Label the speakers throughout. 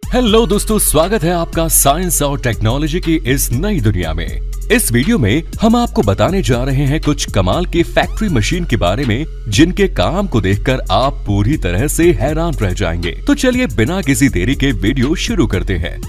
Speaker 1: Hello दोस्तों, स्वागत है आपका साइंस और टेक्नोलॉजी की इस नई दुनिया में। इस वीडियो में हम आपको बताने जा रहे हैं कुछ कमाल की फैक्ट्री मशीन के बारे में, जिनके काम को देखकर आप पूरी तरह से हैरान रह जाएंगे। तो चलिए बिना किसी देरी के वीडियो शुरू करते हैं।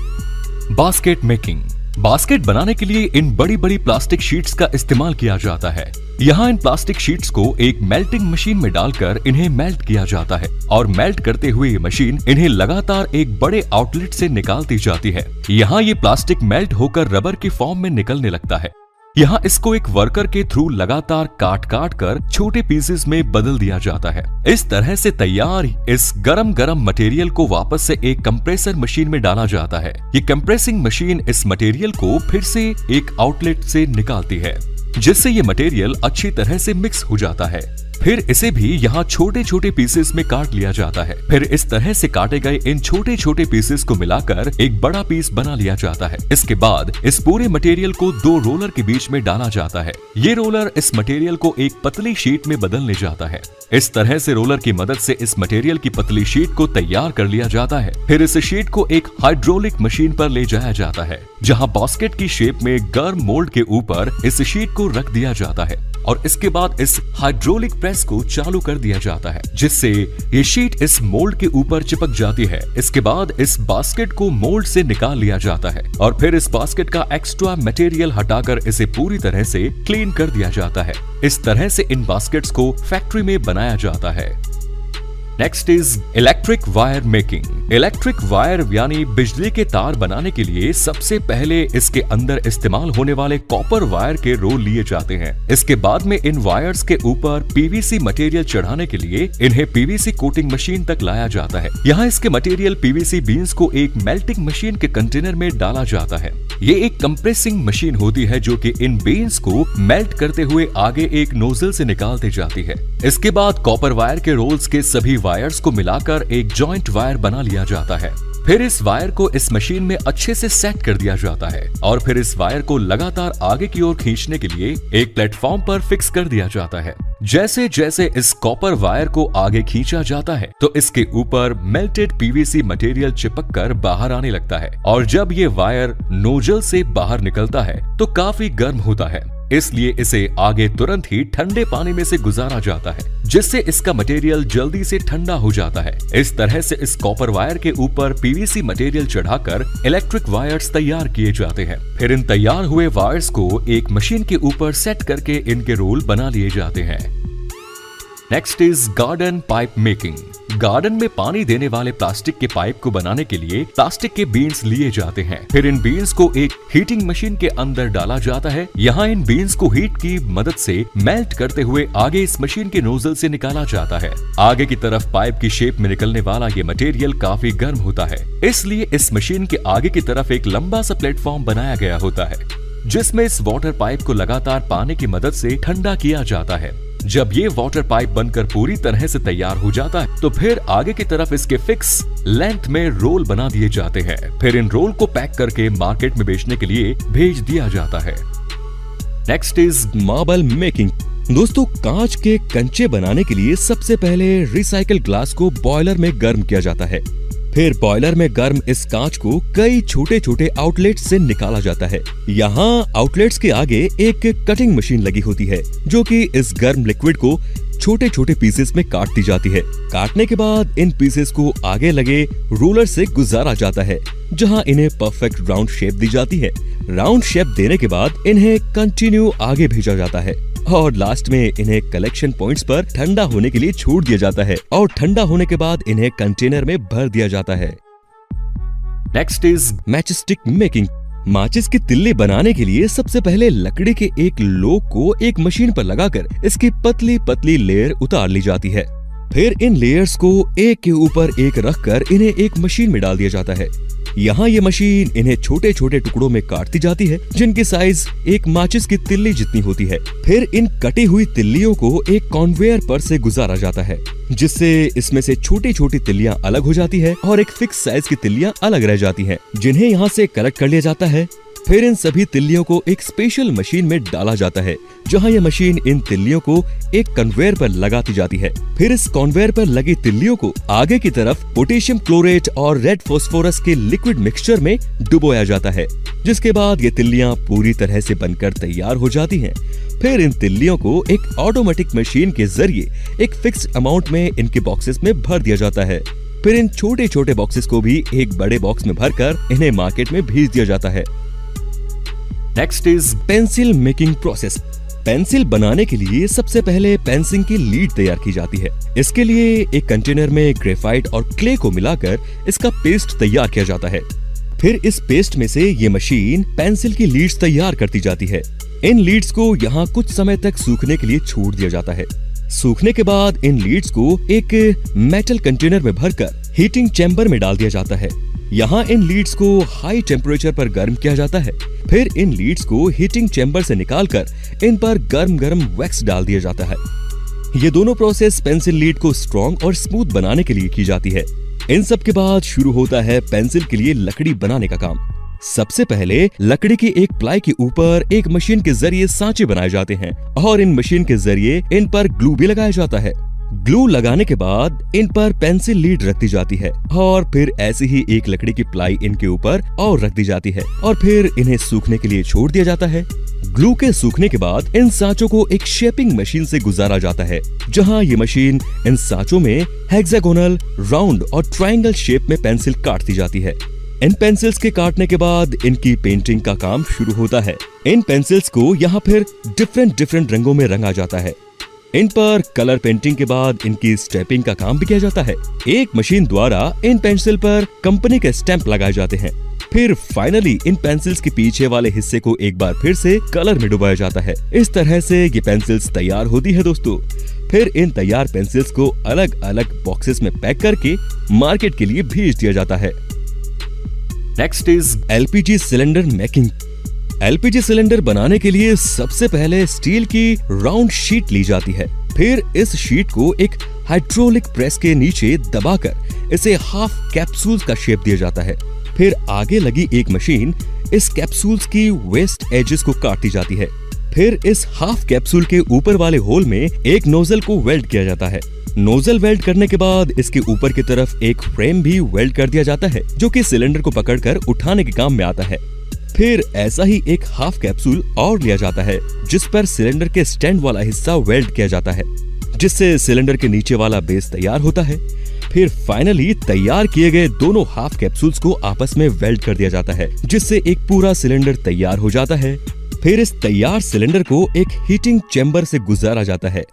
Speaker 1: Basket making. बास्केट बनाने के लिए इन बड़ी बड़ी प्लास्टिक शीट्स का इस्तेमाल किया जाता है। यहाँ इन प्लास्टिक शीट्स को एक मेल्टिंग मशीन में डालकर इन्हें मेल्ट किया जाता है और मेल्ट करते हुए ये मशीन इन्हें लगातार एक बड़े आउटलेट से निकालती जाती है। यहाँ ये प्लास्टिक मेल्ट होकर रबर की फॉर्म में निकलने लगता है। यहाँ इसको एक वर्कर के थ्रू लगातार काट काट कर छोटे पीसेस में बदल दिया जाता है। इस तरह से तैयार इस गरम गरम मटेरियल को वापस से एक कंप्रेसर मशीन में डाला जाता है। ये कंप्रेसिंग मशीन इस मटेरियल को फिर से एक आउटलेट से निकालती है, जिससे ये मटेरियल अच्छी तरह से मिक्स हो जाता है। फिर इसे भी यहाँ छोटे छोटे पीसेस में काट लिया जाता है। फिर इस तरह से काटे गए इन छोटे छोटे पीसेस को मिलाकर एक बड़ा पीस बना लिया जाता है। इसके बाद इस पूरे मटेरियल को दो रोलर के बीच में डाला जाता है। ये रोलर इस मटेरियल को एक पतली शीट में बदलने जाता है। इस तरह से रोलर की मदद से इस मटेरियल की पतली शीट को तैयार कर लिया जाता है। फिर इस शीट को एक हाइड्रोलिक मशीन पर ले जाया जाता है, जहाँ बास्केट की शेप में गर्म मोल्ड के ऊपर इस शीट को रख दिया जाता है और इसके बाद इस हाइड्रोलिक प्रेस को चालू कर दिया जाता है, जिससे ये शीट इस मोल्ड के ऊपर चिपक जाती है। इसके बाद इस बास्केट को मोल्ड से निकाल लिया जाता है और फिर इस बास्केट का एक्स्ट्रा मटेरियल हटाकर इसे पूरी तरह से क्लीन कर दिया जाता है। इस तरह से इन बास्केट्स को फैक्ट्री में बनाया जाता है। Next is electric wire making. Electric wire यानी बिजली के तार बनाने के लिए सबसे पहले इसके अंदर इस्तेमाल होने वाले कॉपर वायर के रोल लिए जाते हैं। इसके बाद में इन वायर्स के ऊपर पीवीसी मटेरियल चढ़ाने के लिए इन्हें पीवीसी कोटिंग मशीन तक लाया जाता है। यहाँ इसके मटेरियल पीवीसी बीन्स को एक मेल्टिंग मशीन के कंटेनर में डाला जाता है। ये एक कंप्रेसिंग मशीन होती है जो कि इन बीन्स को मेल्ट करते हुए आगे एक नोजल से निकालती जाती है। इसके बाद कॉपर वायर के रोल्स के सभी वायर्स को मिलाकर एक जॉइंट वायर बना लिया जाता है। फिर इस वायर को इस मशीन में अच्छे से सेट कर दिया जाता है और फिर इस वायर को लगातार आगे की ओर खींचने के लिए एक प्लेटफॉर्म पर फिक्स कर दिया जाता है। जैसे जैसे इस कॉपर वायर को आगे खींचा जाता है तो इसके ऊपर मेल्टेड पीवीसी मटेरियल चिपक कर बाहर आने लगता है और जब ये वायर नोजल से बाहर निकलता है तो काफी गर्म होता है, इसलिए इसे आगे तुरंत ही ठंडे पानी में से गुजारा जाता है, जिससे इसका मटेरियल जल्दी से ठंडा हो जाता है। इस तरह से इस कॉपर वायर के ऊपर पीवीसी मटेरियल चढ़ाकर इलेक्ट्रिक वायर्स तैयार किए जाते हैं। फिर इन तैयार हुए वायर्स को एक मशीन के ऊपर सेट करके इनके रोल बना लिए जाते हैं। Next is garden pipe making. Garden में पानी देने वाले प्लास्टिक के पाइप को बनाने के लिए प्लास्टिक के बीन्स लिए जाते हैं। फिर इन बीन्स को एक हीटिंग मशीन के अंदर डाला जाता है। यहाँ इन बीन्स को हीट की मदद से मेल्ट करते हुए आगे इस मशीन के नोजल से निकाला जाता है। आगे की तरफ पाइप की शेप में निकलने वाला ये मटेरियल काफी गर्म होता है, इसलिए इस मशीन के आगे की तरफ एक लंबा सा प्लेटफॉर्म बनाया गया होता है, जिसमें इस वाटर पाइप को लगातार पानी की मदद से ठंडा किया जाता है। जब ये वाटर पाइप बनकर पूरी तरह से तैयार हो जाता है तो फिर आगे की तरफ इसके फिक्स लेंथ में रोल बना दिए जाते हैं। फिर इन रोल को पैक करके मार्केट में बेचने के लिए भेज दिया जाता है। Next is marble making. दोस्तों, कांच के कंचे बनाने के लिए सबसे पहले रिसाइकल ग्लास को बॉयलर में गर्म किया जाता है। फिर बॉयलर में गर्म इस कांच को कई छोटे छोटे आउटलेट्स से निकाला जाता है। यहाँ आउटलेट्स के आगे एक कटिंग मशीन लगी होती है, जो कि इस गर्म लिक्विड को छोटे छोटे पीसेस में काटती जाती है। काटने के बाद इन पीसेस को आगे लगे रोलर से गुजारा जाता है, जहाँ इन्हें परफेक्ट राउंड शेप दी जाती है। राउंड शेप देने के बाद इन्हें कंटिन्यू आगे भेजा जाता है और लास्ट में इन्हें कलेक्शन पॉइंट्स पर ठंडा होने के लिए छोड़ दिया जाता है और ठंडा होने के बाद इन्हें कंटेनर में भर दिया जाता है। Next is matchstick making. माचिस की तिल्ली बनाने के लिए सबसे पहले लकड़ी के एक लोग को एक मशीन पर लगाकर इसकी पतली पतली लेयर उतार ली जाती है। फिर इन लेयर्स को एक के ऊपर एक रखकर इन्हें एक मशीन में डाल दिया जाता है। यहाँ ये मशीन इन्हें छोटे छोटे टुकड़ों में काटती जाती है, जिनकी साइज एक माचिस की तिल्ली जितनी होती है। फिर इन कटी हुई तिल्लियों को एक कन्वेयर पर से गुजारा जाता है, जिससे इसमें से छोटी छोटी तिल्लियां अलग हो जाती है और एक फिक्स साइज की तिल्लियां अलग रह जाती हैं, जिन्हें यहाँ से कलेक्ट कर लिया जाता है।
Speaker 2: फिर इन सभी तिल्लियों को एक स्पेशल मशीन में डाला जाता है, जहां यह मशीन इन तिल्लियों को एक कन्वेयर पर लगाती जाती है। फिर इस कन्वेयर पर लगी तिल्लियों को आगे की तरफ पोटेशियम क्लोरेट और रेड फास्फोरस के लिक्विड मिक्सचर में डुबोया जाता है, जिसके बाद ये तिल्लियां पूरी तरह से बनकर तैयार हो जाती हैं। फिर इन तिल्लियों को एक ऑटोमेटिक मशीन के जरिए एक फिक्स्ड अमाउंट में इनके बॉक्सेस में भर दिया जाता है। फिर इन छोटे छोटे बॉक्सेस को भी एक बड़े बॉक्स में भरकर इन्हें मार्केट में भेज दिया जाता है।
Speaker 1: Next is
Speaker 2: pencil making process. Pencil बनाने के लिए सबसे पहले पेंसिल की लीड तैयार की जाती है। इसके लिए एक कंटेनर में ग्रेफाइट और क्ले को मिलाकर इसका पेस्ट तैयार किया जाता है। फिर इस पेस्ट में से ये मशीन पेंसिल की लीड्स तैयार करती जाती है। इन लीड्स को यहाँ कुछ समय तक सूखने के लिए छोड़ दिया जाता है। सूखने के बाद इन लीड्स को एक मेटल कंटेनर में भरकर हीटिंग चैम्बर में डाल दिया जाता है। यहाँ इन लीड्स को हाई टेम्परेचर पर गर्म किया जाता है। फिर इन लीड्स को हीटिंग चैम्बर से निकालकर इन पर गर्म गर्म वैक्स डाल दिया जाता है। ये दोनों प्रोसेस पेंसिल लीड को स्ट्रॉन्ग और स्मूथ बनाने के लिए की जाती है। इन सब के बाद शुरू होता है पेंसिल के लिए लकड़ी बनाने का काम। सबसे पहले लकड़ी की एक प्लाई के ऊपर एक मशीन के जरिए सांचे बनाए जाते हैं और इन मशीन के जरिए इन पर ग्लू भी लगाया जाता है। ग्लू लगाने के बाद इन पर पेंसिल लीड रख दी जाती है और फिर ऐसे ही एक लकड़ी की प्लाई इनके ऊपर और रख दी जाती है और फिर इन्हें सूखने के लिए छोड़ दिया जाता है। ग्लू के सूखने के बाद इन सांचों को एक शेपिंग मशीन से गुजारा जाता है, जहां ये मशीन इन सांचों में हेक्सागोनल, राउंड और ट्रायंगल शेप में पेंसिल काटती जाती है। इन पेंसिल्स के काटने के बाद इनकी पेंटिंग का काम शुरू होता है। इन पेंसिल्स को यहाँ फिर डिफरेंट रंगों में रंगा जाता है। इन पर कलर पेंटिंग के बाद इनकी स्टैंपिंग का काम भी किया जाता है। एक मशीन द्वारा इन पेंसिल पर कंपनी के स्टैंप लगाए जाते हैं। फिर फाइनली इन पेंसिल्स के पीछे वाले हिस्से को एक बार फिर से कलर में डुबाया जाता है। इस तरह से ये पेंसिल्स तैयार होती है दोस्तों। फिर इन तैयार पेंसिल्स को अलग अलग बॉक्सेस में पैक करके मार्केट के लिए भेज दिया जाता है।
Speaker 1: Next is
Speaker 2: LPG cylinder making. LPG cylinder बनाने के लिए सबसे पहले स्टील की राउंड शीट ली जाती है। फिर इस शीट को एक हाइड्रोलिक प्रेस के नीचे दबाकर इसे हाफ कैप्सूल्स का शेप दिया जाता है। फिर आगे लगी एक मशीन इस कैप्सूल्स की वेस्ट एजेस को काटती जाती है। फिर इस हाफ कैप्सूल के ऊपर वाले होल में एक नोजल को वेल्ड किया जाता है। नोजल वेल्ड करने के बाद इसके ऊपर की तरफ एक फ्रेम भी वेल्ड कर दिया जाता है, जो कि सिलेंडर को पकड़कर उठाने के काम में आता है। फिर ऐसा ही एक हाफ कैप्सूल और लिया जाता है, जिस पर सिलेंडर के स्टैंड वाला हिस्सा वेल्ड किया जाता है, जिससे सिलेंडर के नीचे वाला बेस तैयार होता है। फिर फाइनली तैयार किए गए दोनों हाफ कैप्सूल्स को आपस में वेल्ड कर दिया जाता है, जिससे एक पूरा सिलेंडर तैयार हो जाता है। फिर इस तैयार सिलेंडर को एक हीटिंग चैम्बर से गुजारा जाता है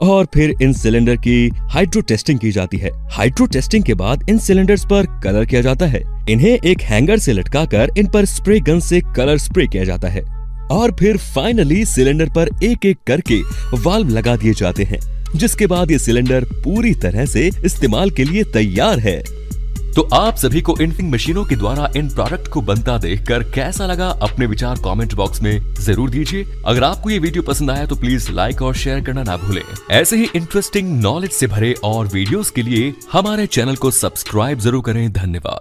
Speaker 2: और फिर इन सिलेंडर की हाइड्रो टेस्टिंग की जाती है। हाइड्रो टेस्टिंग के बाद इन सिलेंडर्स पर कलर किया जाता है। इन्हें एक हैंगर से लटकाकर इन पर स्प्रे गन से कलर स्प्रे किया जाता है और फिर फाइनली सिलेंडर पर एक एक करके वाल्व लगा दिए जाते हैं, जिसके बाद ये सिलेंडर पूरी तरह से इस्तेमाल के लिए तैयार है।
Speaker 1: तो आप सभी को इन्फिंग मशीनों के द्वारा इन प्रोडक्ट को बनता देखकर कैसा लगा, अपने विचार कमेंट बॉक्स में जरूर दीजिए। अगर आपको ये वीडियो पसंद आया तो प्लीज लाइक और शेयर करना ना भूलें। ऐसे ही इंटरेस्टिंग नॉलेज से भरे और वीडियोस के लिए हमारे चैनल को सब्सक्राइब जरूर करें। धन्यवाद।